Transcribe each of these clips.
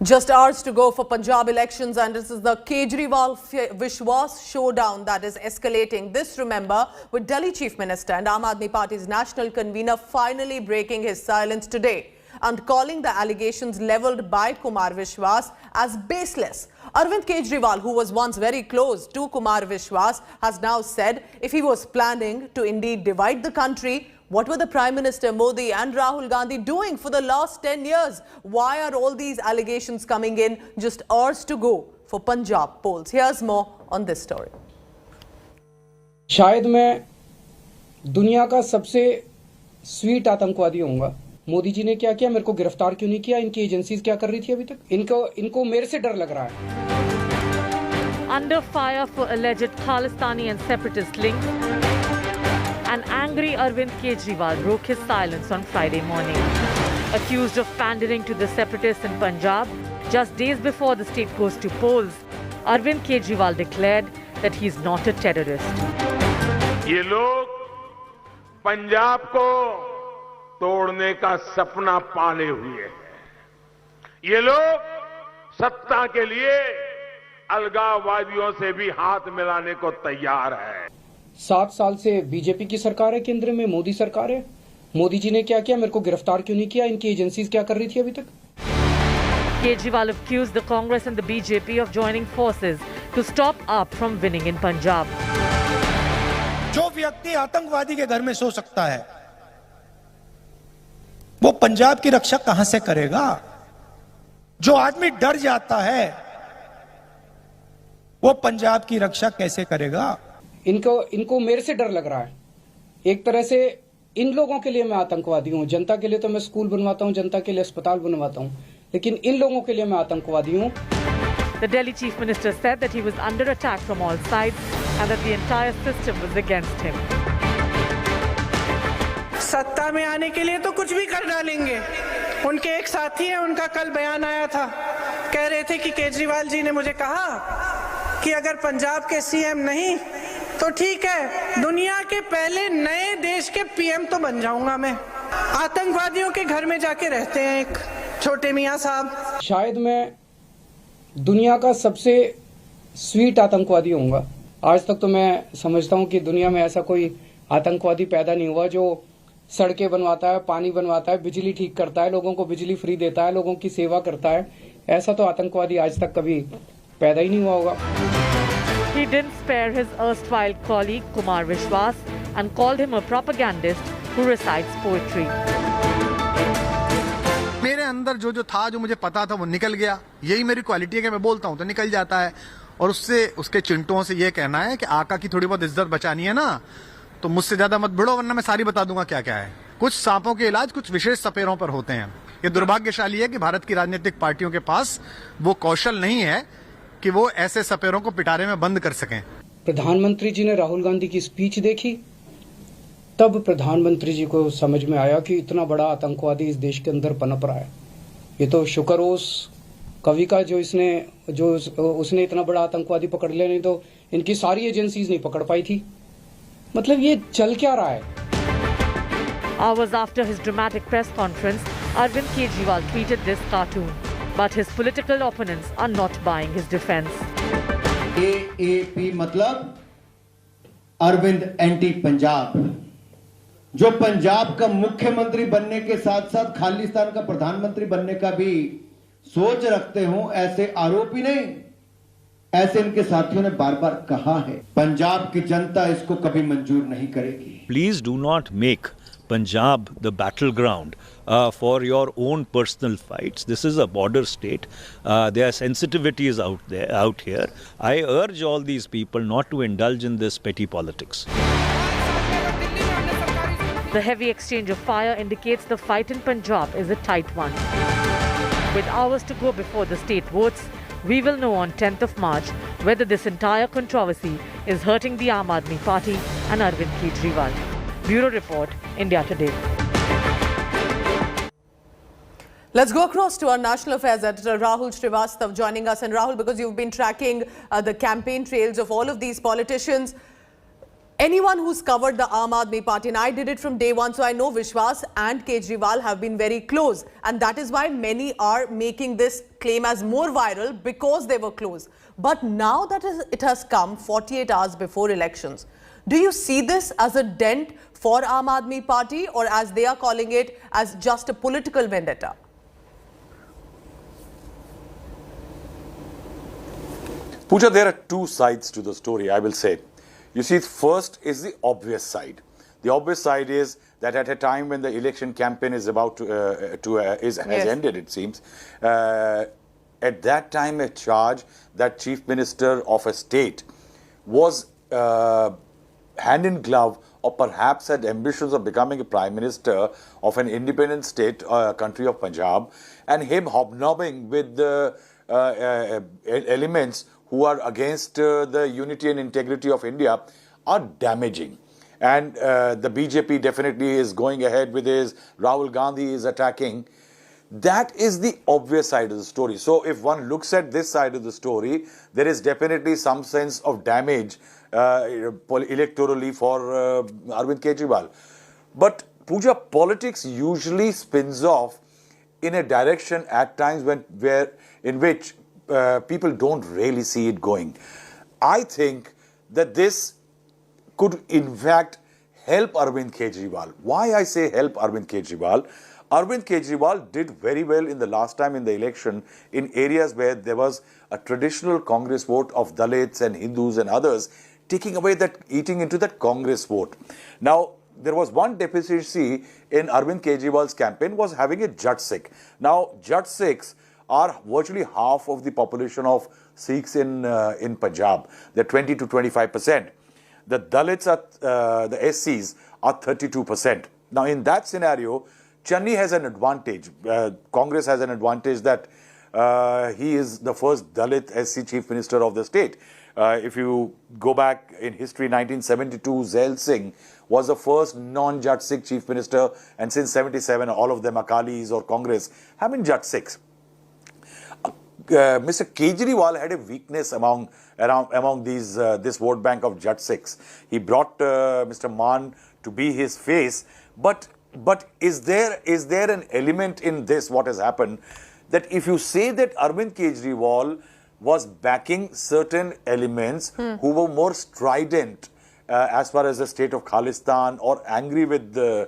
Just hours to go for Punjab elections, and this is the Kejriwal Vishwas showdown that is escalating. This, remember, with Delhi Chief Minister and Aam Aadmi Party's national convener finally breaking his silence today and calling the allegations levelled by Kumar Vishwas as baseless. Arvind Kejriwal, who was once very close to Kumar Vishwas, has now said if he was planning to indeed divide the country, what were the Prime Minister Modi and Rahul Gandhi doing for the last 10 years? Why are all these allegations coming in just hours to go for Punjab polls? Here's more on this story. शायद मैं दुनिया का सबसे sweet आतंकवादी होऊंगा। मोदी जी ने क्या किया, मेरे को गिरफ्तार क्यों नहीं किया? इनकी एजेंसीज क्या कर रही थी अभी तक? इनको मेरे से डर लग रहा है। Under fire for alleged Khalistani and separatist links, an angry Arvind Kejriwal broke his silence on Friday morning. Accused of pandering to the separatists in Punjab, just days before the state goes to polls, Arvind Kejriwal declared that he is not a terrorist. ये लोग पंजाब को तोड़ने का सपना पाले हुए हैं। ये लोग सत्ता के लिए अलगाववादियों से भी हाथ मिलाने को तैयार है। 7 साल से बीजेपी की सरकार है, केंद्र में मोदी सरकार है। मोदी जी ने क्या किया, मेरे को गिरफ्तार क्यों नहीं किया? इनकी एजेंसीज क्या कर रही थी अभी तक? Kejriwal accused the Congress and the BJP of joining forces to stop AAP from winning in Punjab. जो व्यक्ति आतंकवादी के घर में सो सकता है, वो पंजाब की रक्षा कहां से करेगा? जो आदमी डर जाता है, वो पंजाब की रक्षा कैसे करेगा? इनको मेरे से डर लग रहा है। एक तरह से इन लोगों के लिए मैं आतंकवादी हूँ। जनता के लिए तो मैं स्कूल बनवाता हूँ, जनता के लिए अस्पताल बनवाता हूँ, लेकिन इन लोगों के लिए मैं आतंकवादी हूँ। The Delhi Chief Minister said that he was under attack from all sides and that the entire system was against him. सत्ता में आने के लिए तो कुछ भी कर डालेंगे। उनके एक साथी हैं, उनका कल बयान आया था, कह रहे थे कि केजरीवाल जी ने मुझे कहा कि अगर पंजाब के सीएम नहीं तो ठीक है, दुनिया के पहले नए देश के पीएम तो बन जाऊंगा मैं। आतंकवादियों के घर में जाके रहते हैं एक छोटे मियां साहब। शायद मैं दुनिया का सबसे स्वीट आतंकवादी होऊंगा। आज तक तो मैं समझता हूं कि दुनिया में ऐसा कोई आतंकवादी पैदा नहीं हुआ जो सड़कें बनवाता है, पानी बनवाता है, बिजली ठीक करता है, लोगों को बिजली फ्री देता है, लोगों की सेवा करता है। ऐसा तो आतंकवादी आज तक कभी पैदा ही नहीं हुआ होगा। He didn't spare his erstwhile colleague Kumar Vishwas and called him a propagandist who recites poetry. मेरे अंदर जो था, जो मुझे पता था, वो निकल गया। यही मेरी क्वालिटी है कि मैं बोलता हूँ तो निकल जाता है। और उसके चिंटुओं से ये कहना है कि आका की थोड़ी बहुत इज्जत बचानी है ना, तो मुझसे ज्यादा मत भिड़ो, वरना मैं सारी बता दूंगा क्या क्या है। कुछ सांपों के इलाज कुछ विशेष सपेरों पर होते हैं। ये दुर्भाग्यशाली है कि भारत की राजनीतिक पार्टियों के पास वो कौशल नहीं है कि वो ऐसे सपेरों को पिटारे में बंद कर सकें। प्रधानमंत्री जी ने राहुल गांधी की स्पीच देखी, तब प्रधानमंत्री जी को समझ में आया कि इतना बड़ा आतंकवादी इस देश के अंदर पनप रहा है। ये तो शुक्र उस कवि का जो उसने इतना बड़ा आतंकवादी पकड़ लिया, नहीं तो इनकी सारी एजेंसीज नहीं पकड़ पाई थी। मतलब ये चल क्या रहा है? Hours after his dramatic press conference, Arvind Kejriwal tweeted this cartoon. But his political opponents are not buying his defense. AAP मतलब अरविंद एंटी पंजाब, जो पंजाब का मुख्यमंत्री बनने के साथ साथ खालिस्तान का प्रधानमंत्री बनने का भी सोच रखते हो, ऐसे आरोपी नहीं, ऐसे इनके साथियों ने बार बार कहा है। पंजाब की जनता इसको कभी मंजूर नहीं करेगी। Please do not make Punjab the battleground for your own personal fights. This is a border state. There are sensitivities out here. I urge all these people not to indulge in this petty politics. The heavy exchange of fire indicates the fight in Punjab is a tight one. With hours to go before the state votes, we will know on 10th of March whether this entire controversy is hurting the Aam Aadmi Party and Arvind Kejriwal. Bureau Report, India Today. Let's go across to our national affairs editor Rahul Srivastav joining us. And Rahul, because you've been tracking the campaign trails of all of these politicians, Anyone who's covered the Aam Aadmi Party, and I did it from day one, so I know Vishwas and Kejriwal have been very close. And that is why many are making this claim as more viral, because they were close. But now that it has come 48 hours before elections, do you see this as a dent for Aam Aadmi Party, or as they are calling it, as just a political vendetta? Pooja, there are two sides to the story, I will say. You see, first is the obvious side. The obvious side is that at a time when the election campaign is about has ended, it seems, at that time a charge that Chief Minister of a state was hand in glove, or perhaps had ambitions of becoming a Prime Minister of an independent state, country of Punjab, and him hobnobbing with the elements who are against the unity and integrity of India are damaging. And the BJP definitely is going ahead with his, Rahul Gandhi is attacking. That is the obvious side of the story. So if one looks at this side of the story, there is definitely some sense of damage electorally for Arvind Kejriwal. But Pooja, politics usually spins off in a direction at times in which people don't really see it going. I think that this could in fact help Arvind Kejriwal. Why I say help Arvind Kejriwal? Arvind Kejriwal did very well in the last time in the election in areas where there was a traditional Congress vote of Dalits and Hindus and others, taking away that, eating into that Congress vote. Now, there was one deficiency in Arvind Kejriwal's campaign, was having a Jat Sikh. Now, Jat Sikhs are virtually half of the population of Sikhs in Punjab. They're 20 to 25%. The Dalits, the SCs, are 32%. Now, in that scenario, Channi has an advantage. Congress has an advantage that he is the first Dalit SC Chief Minister of the state. If you go back in history, 1972, Zail Singh was the first non-Jat Sikh Chief Minister, and since 77, all of them, Akalis or Congress, have been Jat Sikhs. Mr. Kejriwal had a weakness among this vote bank of Jat Sikhs. He brought Mr. Maan to be his face, but is there an element in this, what has happened, that if you say that Arvind Kejriwal was backing certain elements who were more strident as far as the state of Khalistan or angry with the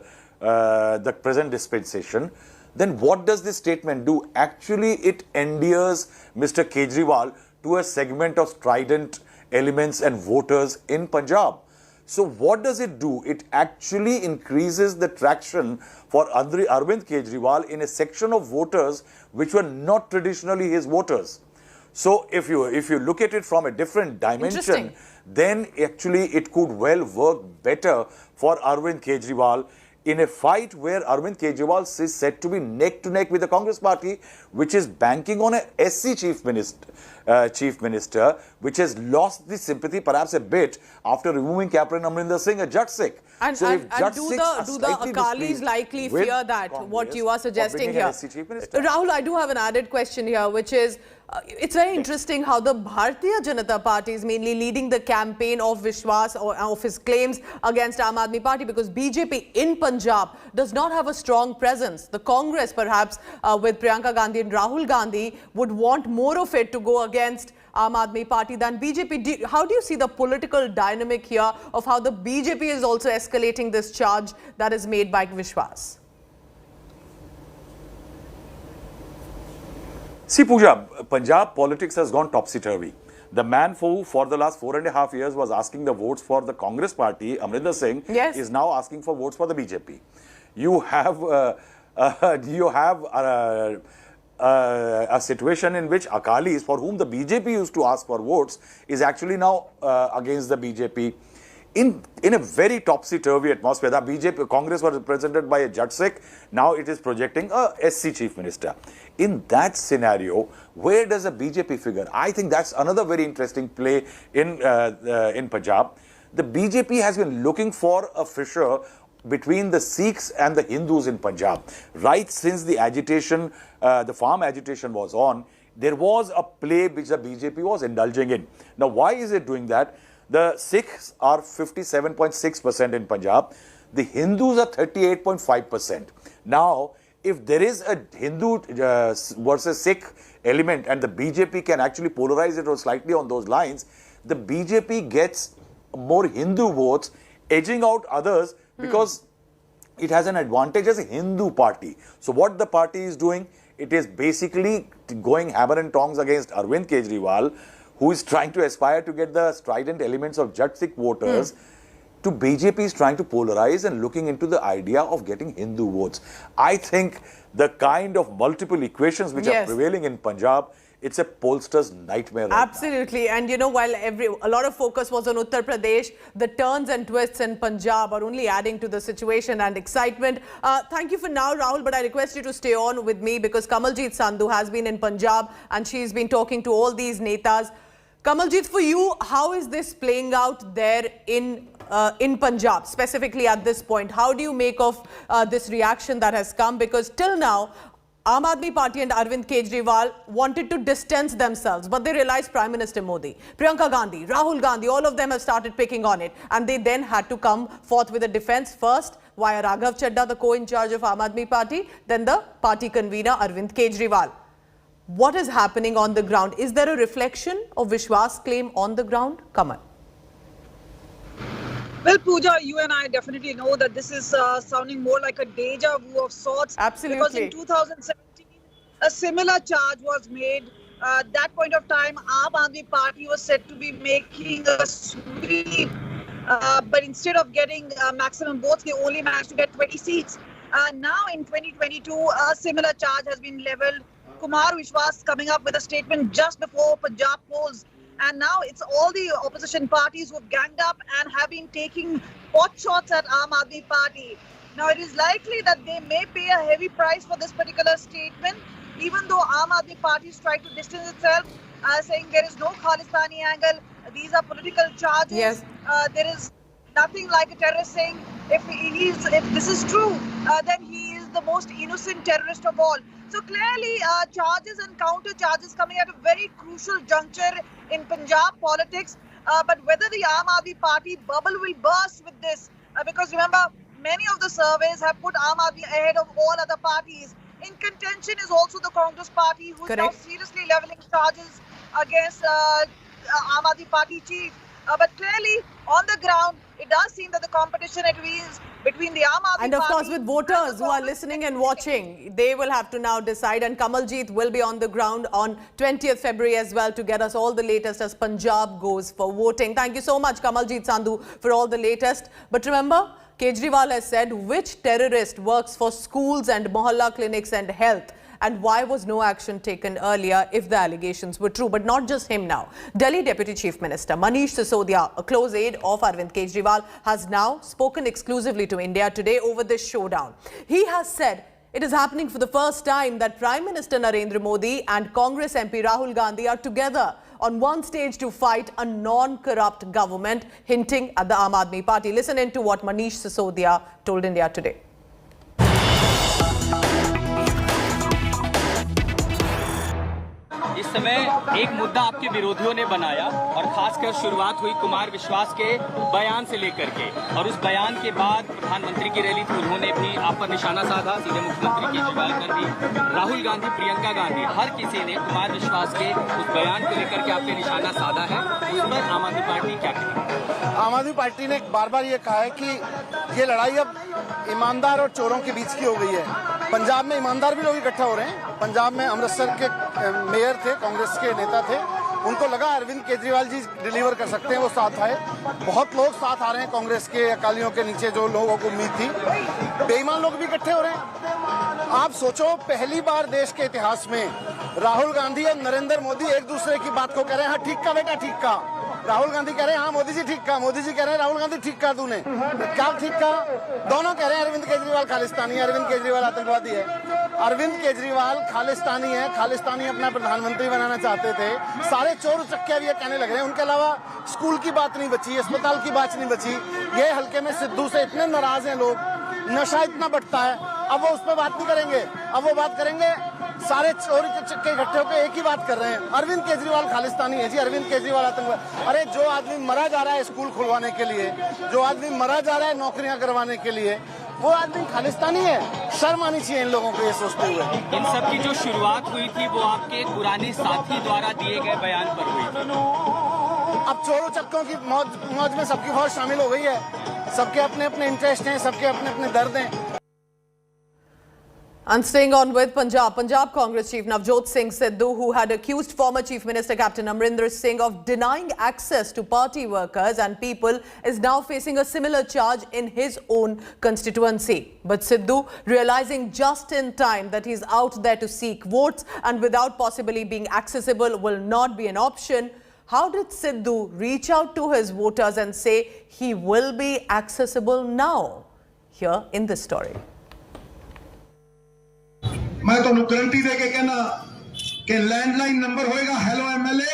present dispensation, then what does this statement do? Actually, it endears Mr. Kejriwal to a segment of strident elements and voters in Punjab. So what does it do? It actually increases the traction for Arvind Kejriwal in a section of voters which were not traditionally his voters. So if you look at it from a different dimension, then actually it could well work better for Arvind Kejriwal in a fight where Arvind Kejriwal is said to be neck to neck with the Congress party, which is banking on a SC Chief Minister, which has lost the sympathy perhaps a bit after removing Captain Amrinder Singh, a Jat Sikh. And do the Akalis likely fear that, what you are suggesting here? Rahul, I do have an added question here, which is, it's very interesting how the Bharatiya Janata Party is mainly leading the campaign of Vishwas, or of his claims against Aam Aadmi Party, because BJP in Punjab does not have a strong presence. The Congress, perhaps with Priyanka Gandhi and Rahul Gandhi, would want more of it to go against Aam Aadmi Party than BJP. How do you see the political dynamic here of how the BJP is also escalating this charge that is made by Vishwas? See, Pooja, Punjab politics has gone topsy-turvy. The man who for the last 4.5 years was asking the votes for the Congress party, Amrinder Singh, is now asking for votes for the BJP. You have a situation in which Akalis, for whom the BJP used to ask for votes, is actually now against the BJP. In a very topsy-turvy atmosphere, the BJP, Congress was represented by a Jat Sikh, now it is projecting a SC Chief Minister. In that scenario, where does the BJP figure? I think that's another very interesting play in Punjab. The BJP has been looking for a fissure between the Sikhs and the Hindus in Punjab. Right since the agitation, the farm agitation was on, there was a play which the BJP was indulging in. Now, why is it doing that? The Sikhs are 57.6% in Punjab. The Hindus are 38.5%. Now, if there is a Hindu versus Sikh element and the BJP can actually polarize it or slightly on those lines, the BJP gets more Hindu votes, edging out others because it has an advantage as a Hindu party. So what the party is doing, it is basically going hammer and tongs against Arvind Kejriwal, who is trying to aspire to get the strident elements of Jat Sikh voters. To BJP is trying to polarize and looking into the idea of getting Hindu votes. I think the kind of multiple equations which are prevailing in Punjab, it's a pollster's nightmare right Absolutely. And you know, while a lot of focus was on Uttar Pradesh, the turns and twists in Punjab are only adding to the situation and excitement. Thank you for now, Rahul, but I request you to stay on with me because Kamaljit Sandhu has been in Punjab and she's been talking to all these netas. Kamaljit, for you, how is this playing out there in Punjab, specifically at this point? How do you make of this reaction that has come? Because till now, Aam Aadmi Party and Arvind Kejriwal wanted to distance themselves, but they realized Prime Minister Modi, Priyanka Gandhi, Rahul Gandhi, all of them have started picking on it. And they then had to come forth with a defense first via Raghav Chadha, the co-in-charge of Aam Aadmi Party, then the party convener Arvind Kejriwal. What is happening on the ground? Is there a reflection of Vishwas' claim on the ground? Kamal. Well, Pooja, you and I definitely know that this is sounding more like a deja vu of sorts. Absolutely. Because in 2017, a similar charge was made. At that point of time, Aam Aadmi Party was said to be making a sweep. But instead of getting maximum votes, they only managed to get 20 seats. Now in 2022, a similar charge has been leveled. Kumar Vishwas coming up with a statement just before Punjab polls. And now it's all the opposition parties who have ganged up and have been taking pot shots at Aam Aadmi Party. Now it is likely that they may pay a heavy price for this particular statement, even though Aam Aadmi Party is trying to distance itself, saying there is no Khalistani angle, these are political charges. Yes. There is nothing like a terrorist saying if this is true, then he is the most innocent terrorist of all. So clearly, charges and counter charges coming at a very crucial juncture in Punjab politics. But whether the Aam Aadmi Party bubble will burst with this, because remember, many of the surveys have put Aam Aadmi ahead of all other parties. In contention is also the Congress Party, who is now seriously levelling charges against Aam Aadmi Party chief. But clearly, on the ground, it does seem that the competition is between the Aam Aadmi Party... And of course, with voters who are listening and watching, they will have to now decide. And Kamaljit will be on the ground on 20th February as well to get us all the latest as Punjab goes for voting. Thank you so much, Kamaljit Sandhu, for all the latest. But remember, Kejriwal has said which terrorist works for schools and mohalla clinics and health. And why was no action taken earlier if the allegations were true? But not just him now. Delhi Deputy Chief Minister Manish Sisodia, a close aide of Arvind Kejriwal, has now spoken exclusively to India today over this showdown. He has said it is happening for the first time that Prime Minister Narendra Modi and Congress MP Rahul Gandhi are together on one stage to fight a non-corrupt government, hinting at the Aam Aadmi Party. Listen in to what Manish Sisodia told India today. इस समय एक मुद्दा आपके विरोधियों ने बनाया और खासकर शुरुआत हुई कुमार विश्वास के बयान से लेकर के, और उस बयान के बाद प्रधानमंत्री की रैली थी, उन्होंने भी आप पर निशाना साधा, सीधे मुख्यमंत्री केजरीवाल पर भी, राहुल गांधी, प्रियंका गांधी, हर किसी ने कुमार विश्वास के उस बयान को लेकर के आप पे निशाना साधा है। उस पर आम आदमी पार्टी क्या करेगी? आम आदमी पार्टी ने बार बार ये कहा है कि ये लड़ाई अब ईमानदार और चोरों के बीच की हो गई है। पंजाब में ईमानदार भी लोग इकट्ठा हो रहे हैं। पंजाब में अमृतसर के मेयर थे, कांग्रेस के नेता थे, उनको लगा अरविंद केजरीवाल जी डिलीवर कर सकते हैं, वो साथ आए। बहुत लोग साथ आ रहे हैं कांग्रेस के अकालियों के नीचे, जो लोगों को उम्मीद थी। बेईमान लोग भी इकट्ठे हो रहे हैं। आप सोचो, पहली बार देश के इतिहास में राहुल गांधी और नरेंद्र मोदी एक दूसरे की बात को कह रहे हैं, हाँ ठीक का बेटा ठीक का। राहुल गांधी कह रहे हैं हाँ मोदी जी ठीक का, मोदी जी कह रहे हैं राहुल गांधी ठीक का तूने, क्या ठीक का? दोनों कह रहे हैं अरविंद केजरीवाल खालिस्तानी है, अरविंद केजरीवाल आतंकवादी है। अरविंद केजरीवाल खालिस्तानी है, खालिस्तानी अपना प्रधानमंत्री बनाना चाहते थे। सारे चोर उचक्के भी ये कहने लग रहे हैं। उनके अलावा स्कूल की बात नहीं बची, अस्पताल की बात नहीं बची। ये हल्के में सिद्धू से इतने नाराज हैं लोग नशा इतना बढ़ता है, अब वो उस पर बात नहीं करेंगे, अब वो बात करेंगे सारे चोरी के चक्के इकट्ठे होकर एक ही बात कर रहे हैं, अरविंद केजरीवाल खालिस्तानी है जी, अरविंद केजरीवाल आतंकवादी। अरे जो आदमी मरा जा रहा है स्कूल खुलवाने के लिए, जो आदमी मरा जा रहा है नौकरियां करवाने के लिए, वो आदमी खालिस्तानी है। शर्म आनी चाहिए इन लोगों को ये सोचते हुए। इन सब की जो शुरुआत हुई थी वो आपके एक पुराने साथी द्वारा दिए गए बयान पर हुई थी। अब चोरों चक्कों की मौज में सबकी फौज शामिल हो गई है, सबके अपने अपने इंटरेस्ट हैं, सबके अपने अपने दर्द हैं। And staying on with Punjab Congress Chief Navjot Singh Sidhu, who had accused former Chief Minister Captain Amrinder Singh of denying access to party workers and people, is now facing a similar charge in his own constituency. But Sidhu, realizing just in time that he's out there to seek votes and without possibly being accessible will not be an option, how did Sidhu reach out to his voters and say he will be accessible now? Here in this story. मैं तो guarantee दे के कहना कि landline number होएगा hello MLA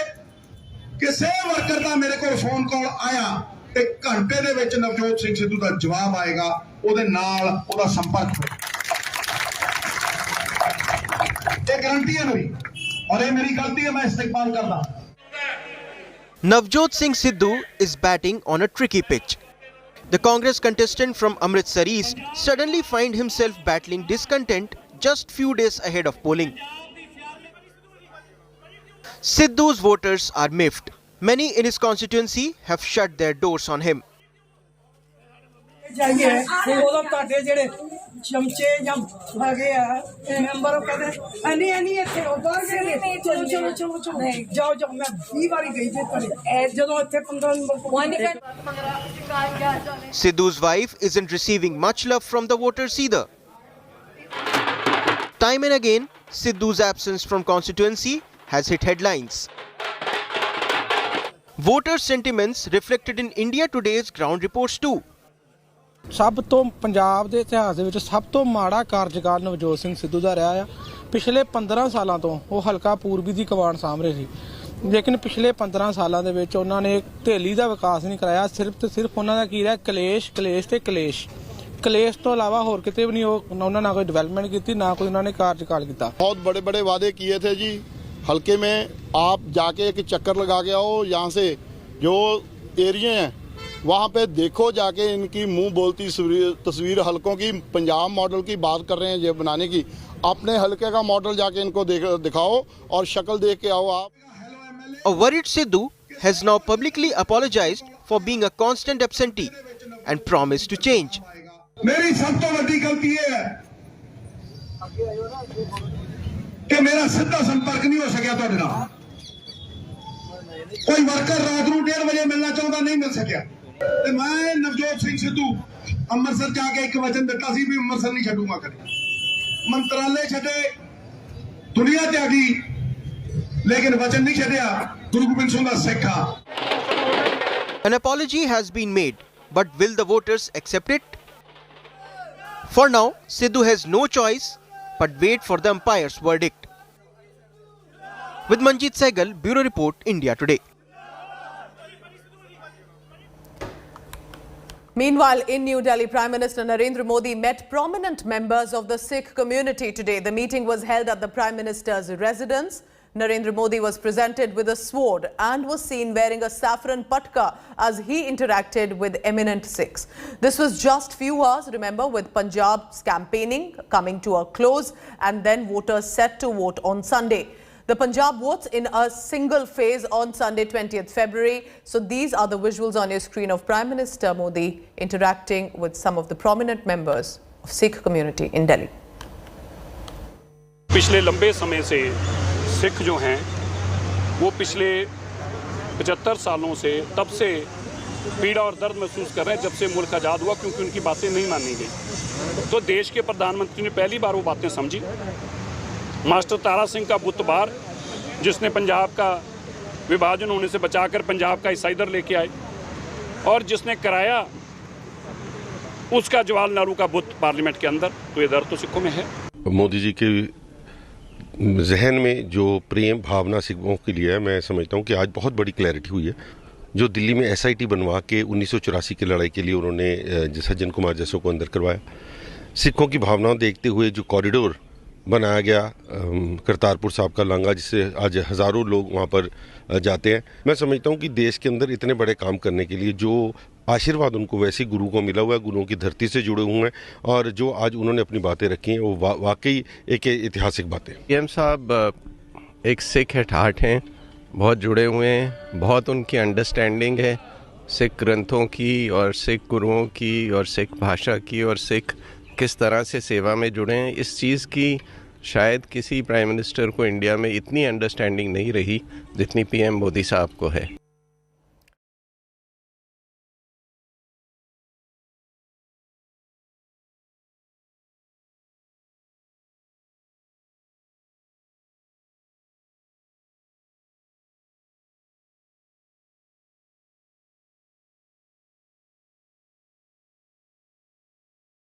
किसी worker का मेरे को फोन कॉल आया ते घंटे दे विच नवजोत सिंह सिद्धू का जवाब आएगा, ओदे नाल ओदा संपर्क होएगा। ये गारंटी है मेरी और ये मेरी गलती है, मैं इस्तेमाल करदा। Navjot Singh Sidhu is batting on a tricky pitch. The Congress contestant from Amritsar East suddenly finds himself battling discontent just few days ahead of polling. Sidhu's voters are miffed. Many in his constituency have shut their doors on him. Sidhu's wife isn't receiving much love from the voters either. Time and again, Sidhu's absence from constituency has hit headlines. Voters' sentiments reflected in India Today's ground reports too. ਸਭ ਤੋਂ ਪੰਜਾਬ ਦੇ ਇਤਿਹਾਸ ਦੇ ਵਿੱਚ ਸਭ ਤੋਂ ਮਾੜਾ ਕਾਰਜਕਾਲ ਨਵਜੋਤ ਸਿੰਘ ਸਿੱਧੂ ਦਾ ਰਿਹਾ ਆ। ਪਿਛਲੇ 15 ਸਾਲਾਂ ਤੋਂ ਉਹ ਹਲਕਾ ਪੂਰਬੀ ਦੀ ਕਮਾਨ ਸਾਂਭ ਰਹੇ ਸੀ, ਲੇਕਿਨ ਪਿਛਲੇ 15 ਸਾਲਾਂ ਦੇ ਵਿੱਚ ਉਹਨਾਂ ਨੇ ਢੇਲੀ ਦਾ ਵਿਕਾਸ ਨਹੀਂ ਕਰਾਇਆ। ਸਿਰਫ ਤੇ ਸਿਰਫ ਉਹਨਾਂ ਦਾ ਕੀ ਰਿਹਾ ਕਲੇਸ਼ ਤੇ ਕਲੇਸ਼ ਤੋਂ ਇਲਾਵਾ ਹੋਰ ਕਿਤੇ ਵੀ ਨਹੀਂ ਉਹਨਾਂ ਨਾ ਕੋਈ ਡਿਵੈਲਪਮੈਂਟ ਕੀਤੀ, ਨਾ ਕੋਈ ਉਹਨਾਂ ਨੇ ਕਾਰਜਕਾਲ ਕੀਤਾ। बहुत बड़े बड़े वादे किए थे जी, हल्के में आप जाके एक चक्कर लगा के आओ, यहाँ से जो एरिया हैं वहाँ पे देखो जाके, इनकी मुंह बोलती तस्वीर हलकों की पंजाब मॉडल की बात कर रहे हैं ये बनाने की। अपने हलके का मॉडल जाके इनको दिखाओ और शक्ल देख के आओ आप। A worried Sidhu has now publicly apologized for being a constant absentee and promised to change. मेरी सब तो बड़ी गलती है कि मेरा सीधा संपर्क नहीं हो सकिया तुहाडे नाल। कोई वर्कर रात नूं 1:30 बजे मिलना चाहता नहीं मिल सकिया ते मैं नवजोत सिंह सिद्धू अमृतसर जाके एक वचन दिता सी भी अमृतसर नहीं छड्डूंगा कदे। मंत्रालय छड्डे, दुनिया त्यागी, लेकिन वचन नहीं छड्डिया गुरु गोबिंद सिंह दा सिख आ। An apology has been made, but will the voters accept it? For now, Sidhu has no choice but wait for the umpire's verdict. With Manjeet Sehgal, Bureau Report, India Today. Meanwhile, in New Delhi, Prime Minister Narendra Modi met prominent members of the Sikh community today. The meeting was held at the Prime Minister's residence. Narendra Modi was presented with a sword and was seen wearing a saffron patka as he interacted with eminent Sikhs. This was just few hours, remember, with Punjab's campaigning coming to a close and then voters set to vote on Sunday. The Punjab votes in a single phase on Sunday, 20th February. So these are the visuals on your screen of Prime Minister Modi interacting with some of the prominent members of Sikh community in Delhi. पिछले लंबे समय से सिख जो हैं वो पिछले 75 सालों से तब से पीड़ा और दर्द महसूस कर रहे हैं जब से मुल्क आज़ाद हुआ, क्योंकि उनकी बातें नहीं मानी गई। तो देश के प्रधानमंत्री ने पहली बार वो बातें समझी। मास्टर तारा सिंह का बुतबार, जिसने पंजाब का विभाजन होने से बचाकर पंजाब का हिस्सा इधर लेके आए और जिसने कराया उसका जवाहरलाल नेहरू का बुत पार्लियामेंट के अंदर, तो ये दर्द तो सिखों में है। मोदी जी के जहन में जो प्रेम भावना सिखों के लिए है, मैं समझता हूँ कि आज बहुत बड़ी क्लैरिटी हुई है। जो दिल्ली में SIT बनवा के 1984 की लड़ाई के लिए उन्होंने सज्जन कुमार जैसों को अंदर करवाया, सिखों की भावनाओं देखते हुए जो कॉरिडोर बनाया गया करतारपुर साहब का लांघा, जिससे आज हज़ारों लोग वहाँ पर जाते हैं। मैं समझता हूँ कि देश के अंदर इतने बड़े काम करने के लिए जो आशीर्वाद उनको वैसे गुरु को मिला हुआ है, गुरुओं की धरती से जुड़े हुए हैं, और जो आज उन्होंने अपनी बातें रखी हैं वो वाकई एक ऐतिहासिक बातें। पीएम साहब एक सिख एट हार्ट हैं, बहुत जुड़े हुए हैं, बहुत उनकी अंडरस्टैंडिंग है सिख ग्रंथों की और सिख गुरुओं की और सिख भाषा की और सिख किस तरह से सेवा में जुड़े हैं। इस चीज़ की शायद किसी प्राइम मिनिस्टर को इंडिया में इतनी अंडरस्टैंडिंग नहीं रही जितनी पीएम मोदी साहब को है।